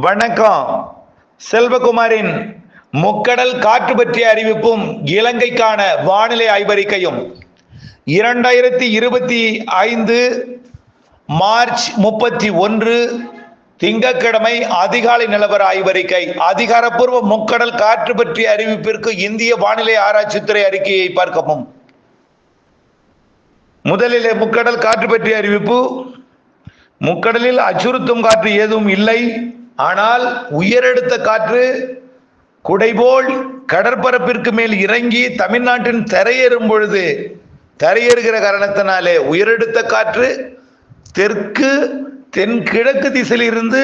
வணக்கம். செல்வகுமாரின் முக்கடல் காற்று பற்றிய அறிவிப்பும் இலங்கைக்கான வானிலை ஆய்வறிக்கையும் 2025 மார்ச் 31 திங்கட்கிழமை அதிகாலை நிலவர ஆய்வறிக்கை. அதிகாரப்பூர்வ முக்கடல் காற்று பற்றிய அறிவிப்பிற்கு இந்திய வானிலை ஆராய்ச்சித்துறை அறிக்கையை பார்க்கவும். முதலிலே முக்கடல் காற்று பற்றிய அறிவிப்பு. முக்கடலில் அச்சுறுத்தும் காற்று ஏதும் இல்லை. ஆனால் உயரடுத்த காற்று குடைபோல் கடற்பரப்பிற்கு மேல் இறங்கி தமிழ்நாட்டின் தரையேறும் பொழுது தரையேறுகிற காரணத்தினாலே உயரடுத்த காற்று தெற்கு தென்கிழக்கு திசையில் இருந்து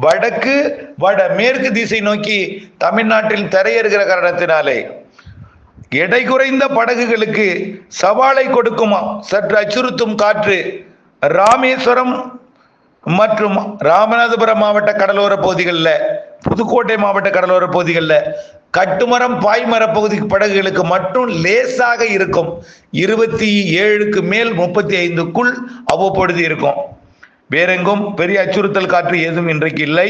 வடக்கு வடமேற்கு திசை நோக்கி தமிழ்நாட்டில் தரையேறுகிற காரணத்தினாலே எடை குறைந்த படகுகளுக்கு சவாலை கொடுக்கும் சற்று அச்சுறுத்தும் காற்று ராமேஸ்வரம் மற்றும் ராமநாதபுரம் மாவட்ட கடலோர பகுதிகளில், புதுக்கோட்டை மாவட்ட கடலோர பகுதிகளில் கட்டுமரம் பாய்மர பகுதி படகுகளுக்கு மட்டும் லேசாக இருக்கும். 27க்கு மேல் 35க்குள் அவ்வப்பொழுது இருக்கும். வேறெங்கும் பெரிய அச்சுறுத்தல் காற்று ஏதும் இன்றைக்கு இல்லை.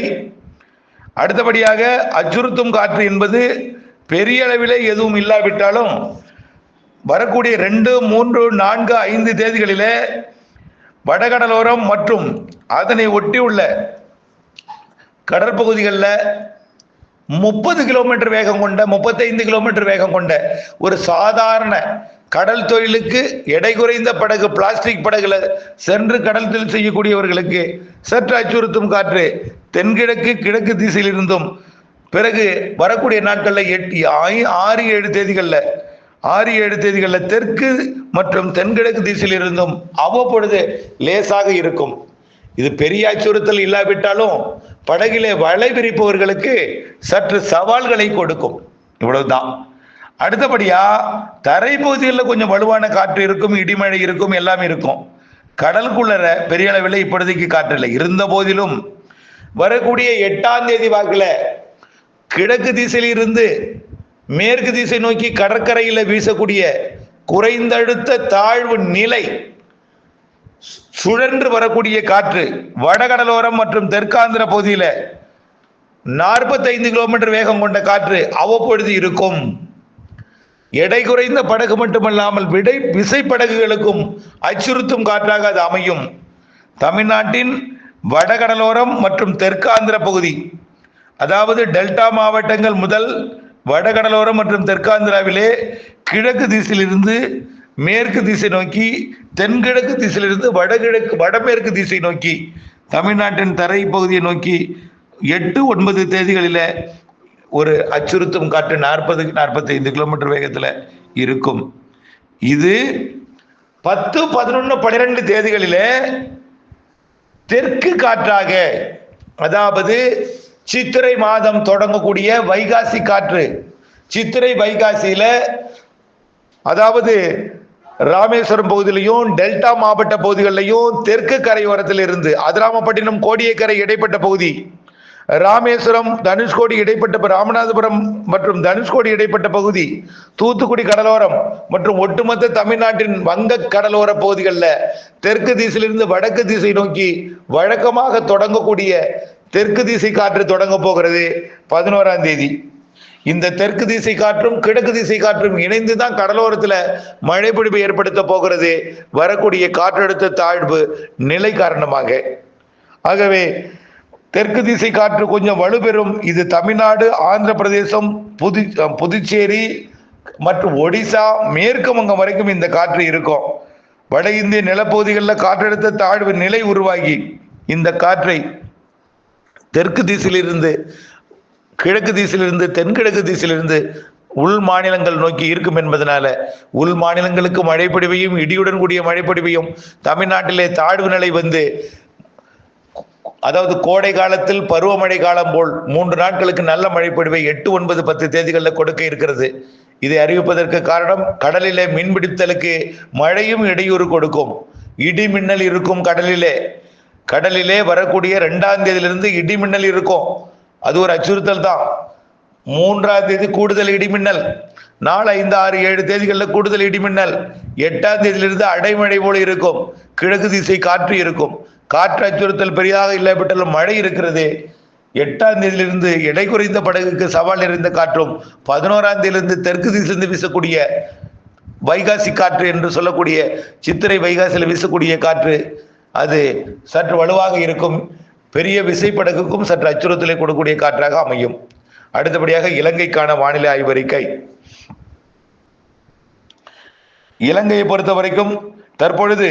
அடுத்தபடியாக அச்சுறுத்தும் காற்று என்பது பெரிய அளவிலே எதுவும் இல்லாவிட்டாலும் வரக்கூடிய 2, 3, 4, 5 தேதிகளிலே வடகடலோரம் மற்றும் அதனை ஒட்டியுள்ள கடற்பகுதிகளில் 30 கிலோமீட்டர் வேகம் கொண்ட 35 கிலோமீட்டர் வேகம் கொண்ட ஒரு சாதாரண கடல் தொழிலுக்கு எடை குறைந்த படகு பிளாஸ்டிக் படகுல சென்று கடல் தொழில் செய்யக்கூடியவர்களுக்கு சற்று அச்சுறுத்தும் காற்று தென்கிழக்கு கிழக்கு திசையில் இருந்தும் பிறகு வரக்கூடிய நாட்களில் 6-7 தேதிகளில் தெற்கு மற்றும் தென்கிழக்கு திசையில் இருந்தும் அவ்வப்பொழுது லேசாக இருக்கும். இது பெரிய அச்சுறுத்தல் இல்லாவிட்டாலும் படகிலே வலை விரிப்பவர்களுக்கு சற்று சவால்களை கொடுக்கும். இவ்வளவுதான். அடுத்தபடியா தரைப்பகுதிகளில் கொஞ்சம் வலுவான காற்று இருக்கும், இடிமழை இருக்கும், எல்லாம் இருக்கும். கடலுக்குள்ள பெரிய அளவில் இப்பொழுதைக்கு காற்று இல்லை. இருந்த போதிலும் வரக்கூடிய 8ஆம் தேதி வாக்கில் கிழக்கு திசையில் இருந்து மேற்கு திசை நோக்கி கடற்கரையில் வீசக்கூடிய குறைந்தழுத்த தாழ்வு நிலை சுழன்று வரக்கூடிய காற்று வடகடலோரம் மற்றும் தெற்காந்திர பகுதியில் 45 கிலோமீட்டர் வேகம் கொண்ட காற்று அவ்வப்பொழுது இருக்கும். எடை குறைந்த படகு மட்டுமல்லாமல் விசைப்படகுகளுக்கும் அச்சுறுத்தும் காற்றாக அது அமையும். தமிழ்நாட்டின் வடகடலோரம் மற்றும் தெற்காந்திர பகுதி, அதாவது டெல்டா மாவட்டங்கள் முதல் வடகடலோரம் மற்றும் தெற்காந்திராவிலே கிழக்கு திசையிலிருந்து மேற்கு திசை நோக்கி, தென்கிழக்கு திசையிலிருந்து வடமேற்கு திசை நோக்கி தமிழ்நாட்டின் தரை பகுதியை நோக்கி 8-9 தேதிகளில் ஒரு அச்சுறுத்தும் காற்று 40-45 கிலோமீட்டர் வேகத்தில் இருக்கும். இது 10, 11, 12 தேதிகளில் தெற்கு காற்றாக, அதாவது சித்திரை மாதம் தொடங்கக்கூடிய வைகாசி காற்று, சித்திரை வைகாசியில அதாவது ராமேஸ்வரம் பகுதியிலையும் டெல்டா மாவட்ட பகுதிகளிலையும் தெற்கு கரையோரத்தில் இருந்து அதிராமப்பட்டினம் கோடியக்கரை இடைப்பட்ட பகுதி, ராமேஸ்வரம் தனுஷ்கோடி இடைப்பட்ட, ராமநாதபுரம் மற்றும் தனுஷ்கோடி இடைப்பட்ட பகுதி, தூத்துக்குடி கடலோரம் மற்றும் ஒட்டுமொத்த தமிழ்நாட்டின் வங்க கடலோர பகுதிகளில் தெற்கு திசையிலிருந்து வடக்கு திசை நோக்கி வழக்கமாக தொடங்கக்கூடிய தெற்கு திசை காற்று தொடங்க போகிறது 11ஆம் தேதி. இந்த தெற்கு திசை காற்றும் கிழக்கு திசை காற்றும் இணைந்துதான் கடலோரத்தில் மழை பொழிவை ஏற்படுத்த போகிறது வரக்கூடிய காற்றழுத்த தாழ்வு நிலை காரணமாக. ஆகவே தெற்கு திசை காற்று கொஞ்சம் வலுப்பெறும். இது தமிழ்நாடு, ஆந்திர பிரதேசம், புதுச்சேரி மற்றும் ஒடிசா, மேற்கு வங்கம் வரைக்கும் இந்த காற்று இருக்கும். வட இந்திய நிலப்பகுதிகளில் காற்றழுத்த தாழ்வு நிலை உருவாகி இந்த காற்றை தெற்கு திசையிலிருந்து கிழக்கு திசையிலிருந்து தென்கிழக்கு திசையிலிருந்து உள் மாநிலங்கள் நோக்கி இருக்கும் என்பதனால உள் மாநிலங்களுக்கு மழைப்பொழிவையும் இடியுடன் கூடிய மழைப்பொழிவையும் தமிழ்நாட்டிலே தாழ்வு நிலை வந்து, அதாவது கோடை காலத்தில் பருவமழை காலம் போல் 3 நாட்களுக்கு நல்ல மழைப்பொழிவை 8, 9, 10 தேதிகளில் கொடுக்க இருக்கிறது. இதை அறிவிப்பதற்கு காரணம் கடலிலே மீன்பிடித்தலுக்கு மழையும் இடையூறு கொடுக்கும், இடி மின்னல் இருக்கும். கடலிலே வரக்கூடிய 2ஆம் தேதியிலிருந்து இடி மின்னல் இருக்கும். அது ஒரு அச்சுறுத்தல் தான். 3ஆம் தேதி கூடுதல் இடிமின்னல், 4, 5, 6, 7 தேதிகளில் கூடுதல் இடிமின்னல், 8ஆம் தேதியிலிருந்து அடைமழை போல இருக்கும். கிழக்கு திசை காற்று இருக்கும். காற்று அச்சுறுத்தல் பெரிதாக இல்லாவிட்டாலும் மழை இருக்கிறது. 8ஆம் தேதியிலிருந்து எடை குறைந்த படகுக்கு சவால் நிறைந்த காற்றும், 11ஆம் தேதியிலிருந்து தெற்கு திசையிலிருந்து வீசக்கூடிய வைகாசி காற்று என்று சொல்லக்கூடிய சித்திரை வைகாசியில் வீசக்கூடிய காற்று அது சற்று வலுவாக இருக்கும். பெரிய விசைப்படகுக்கும் சற்று அச்சுறுத்தலை கொடுக்கக்கூடிய காற்றாக அமையும். அடுத்தபடியாக இலங்கைக்கான வானிலை ஆய்வறிக்கை. இலங்கையை பொறுத்த வரைக்கும் தற்பொழுது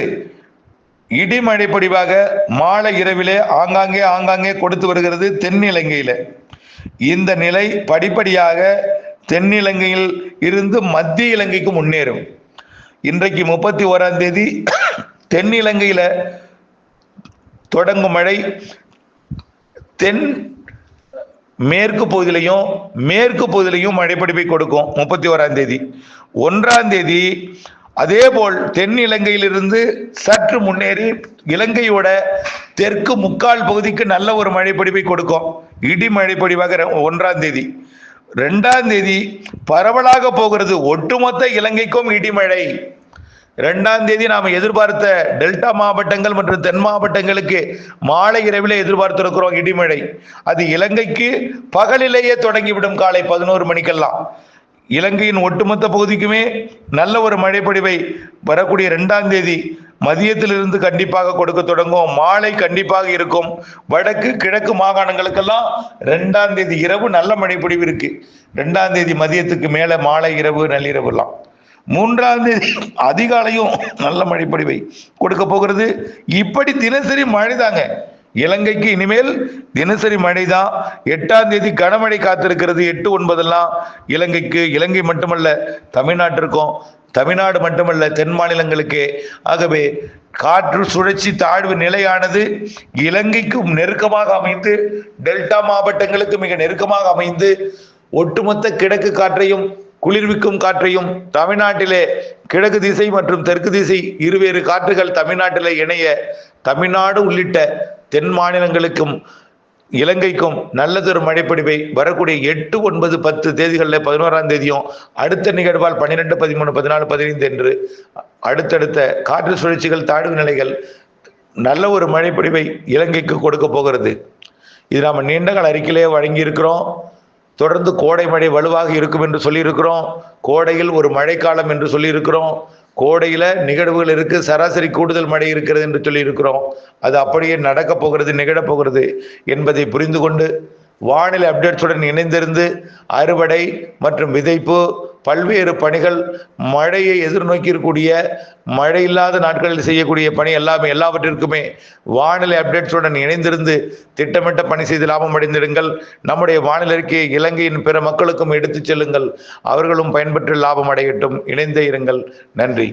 இடிமழை பொழிவாக மாலை இரவிலே ஆங்காங்கே கொடுத்து வருகிறது தென்னிலங்கையில. இந்த நிலை படிப்படியாக தென்னிலங்கையில் இருந்து மத்திய இலங்கைக்கு முன்னேறும். இன்றைக்கு 31ஆம் தேதி தென்னிலங்கையில தொடங்கும் மழை தென் மேற்கு பகுதியிலையும் மேற்கு பகுதியிலையும் மழைப்பொழிவை கொடுக்கும். 31ஆம் தேதி 1ஆம் தேதி அதேபோல் தென் இலங்கையிலிருந்து சற்று முன்னேறி இலங்கையோட தெற்கு முக்கால் பகுதிக்கு நல்ல ஒரு மழைப்பொழிவை கொடுக்கும். இடி மழைப்பொழிவாக 1ஆம் தேதி. 2ஆம் தேதி பரவலாக போகிறது, ஒட்டுமொத்த இலங்கைக்கும் இடிமழை. 2ஆம் தேதி நாம் எதிர்பார்த்த டெல்டா மாவட்டங்கள் மற்றும் தென் மாவட்டங்களுக்கு மாலை இரவிலே எதிர்பார்த்திருக்கிறோம் இடிமழை. அது இலங்கைக்கு பகலிலேயே தொடங்கிவிடும். காலை 11 மணிக்கெல்லாம் இலங்கையின் ஒட்டுமொத்த பகுதிக்குமே நல்ல ஒரு மழைப்பொழிவை வரக்கூடிய 2ஆம் தேதி மதியத்திலிருந்து கண்டிப்பாக கொடுக்க தொடங்கும். மாலை கண்டிப்பாக இருக்கும். வடக்கு கிழக்கு மாகாணங்களுக்கெல்லாம் 2ஆம் தேதி இரவு நல்ல மழைப்பொழிவு இருக்கு. 2ஆம் தேதி மதியத்துக்கு மேல மாலை இரவு நள்ளிரவுலாம். 3ஆம் தேதி அதிகாலையும் நல்ல மழைப்பொழிவை கொடுக்க போகிறது. இப்படி தினசரி மழை தாங்க இலங்கைக்கு. இனிமேல் தினசரி மழை தான். 8ஆம் தேதி கனமழை காத்திருக்கிறது. 8, 9 இலங்கைக்கு. இலங்கை மட்டுமல்ல தமிழ்நாட்டிற்கும், தமிழ்நாடு மட்டுமல்ல தென் மாநிலங்களுக்கு. ஆகவே காற்று சுழற்சி தாழ்வு நிலையானது இலங்கைக்கும் நெருக்கமாக அமைந்து, டெல்டா மாவட்டங்களுக்கு மிக நெருக்கமாக அமைந்து, ஒட்டுமொத்த கிழக்கு காற்றையும் குளிர்விக்கும் காற்றையும் தமிழ்நாட்டிலே கிழக்கு திசை மற்றும் தெற்கு திசை இருவேறு காற்றுகள் தமிழ்நாட்டிலே இணைய தமிழ்நாடு உள்ளிட்ட தென் மாநிலங்களுக்கும் இலங்கைக்கும் நல்லதொரு மழைப்பொழிவை வரக்கூடிய 8, 9, 10 தேதிகளில் 11ஆம் தேதியும் அடுத்த நிகழ்வால் 12, 13, 14, 15 என்று அடுத்தடுத்த காற்று சுழற்சிகள் தாழ்வு நிலைகள் நல்ல ஒரு மழைப்பொழிவை இலங்கைக்கு கொடுக்க போகிறது. இது நாம் நீண்டகால அறிக்கையிலே வழங்கி இருக்கிறோம். தொடர்ந்து கோடை மழை வலுவாக இருக்கும் என்று சொல்லியிருக்கிறோம். கோடையில் ஒரு மழைக்காலம் என்று சொல்லியிருக்கிறோம். கோடையில நிகழ்வுகள் இருக்கு, சராசரி கூடுதல் மழை இருக்கிறது என்று சொல்லி இருக்கிறோம். அது அப்படியே நடக்க போகிறது, நிகழப் போகிறது என்பதை புரிந்து கொண்டு வானிலை அப்டேட்ஸுடன் இணைந்திருந்து அறுவடை மற்றும் விதைப்பு பல்வேறு பணிகள், மழையை எதிர்நோக்கியிருக்கூடிய மழை இல்லாத நாட்களில் செய்யக்கூடிய பணி எல்லாவற்றிற்குமே வானிலை அப்டேட்ஸுடன் இணைந்திருந்து திட்டமிட்ட பணி செய்து லாபம் அடைந்திடுங்கள். நம்முடைய வானிலை அறிக்கையை இலங்கையின் பிற மக்களுக்கும் எடுத்துச் செல்லுங்கள். அவர்களும் பயன்பெற்று லாபம் அடையட்டும். இணைந்தே இருங்கள். நன்றி.